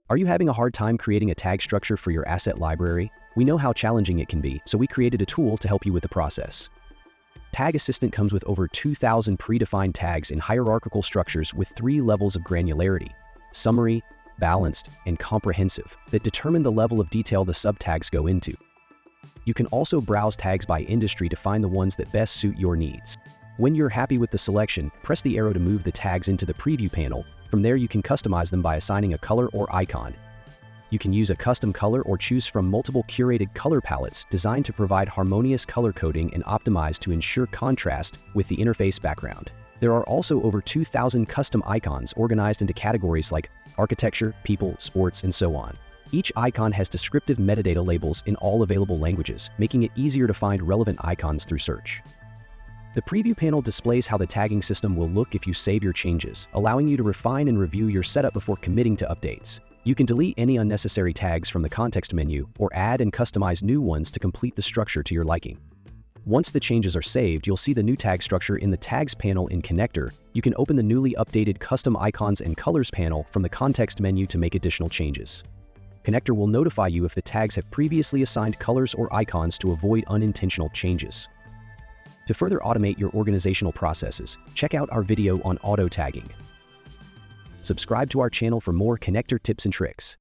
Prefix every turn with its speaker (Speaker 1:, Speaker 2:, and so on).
Speaker 1: Are you having a hard time creating a tag structure for your asset library? We know how challenging it can be, so we created a tool to help you with the process. Tag Assistant comes with over 2,000 predefined tags in hierarchical structures with 3 levels of granularity: summary, balanced, and comprehensive, that determine the level of detail the subtags go into. You can also browse tags by industry to find the ones that best suit your needs. When you're happy with the selection, press the arrow to move the tags into the preview panel. From there, you can customize them by assigning a color or icon. You can use a custom color or choose from multiple curated color palettes designed to provide harmonious color coding and optimized to ensure contrast with the interface background. There are also over 2,000 custom icons organized into categories like architecture, people, sports, and so on. Each icon has descriptive metadata labels in all available languages, making it easier to find relevant icons through search. The preview panel displays how the tagging system will look if you save your changes, allowing you to refine and review your setup before committing to updates. You can delete any unnecessary tags from the context menu or add and customize new ones to complete the structure to your liking. Once the changes are saved, you'll see the new tag structure in the Tags panel in Connector. You can open the newly updated Custom Icons and Colors panel from the context menu to make additional changes. Connector will notify you if the tags have previously assigned colors or icons to avoid unintentional changes. To further automate your organizational processes, check out our video on auto tagging. Subscribe to our channel for more Connector tips and tricks.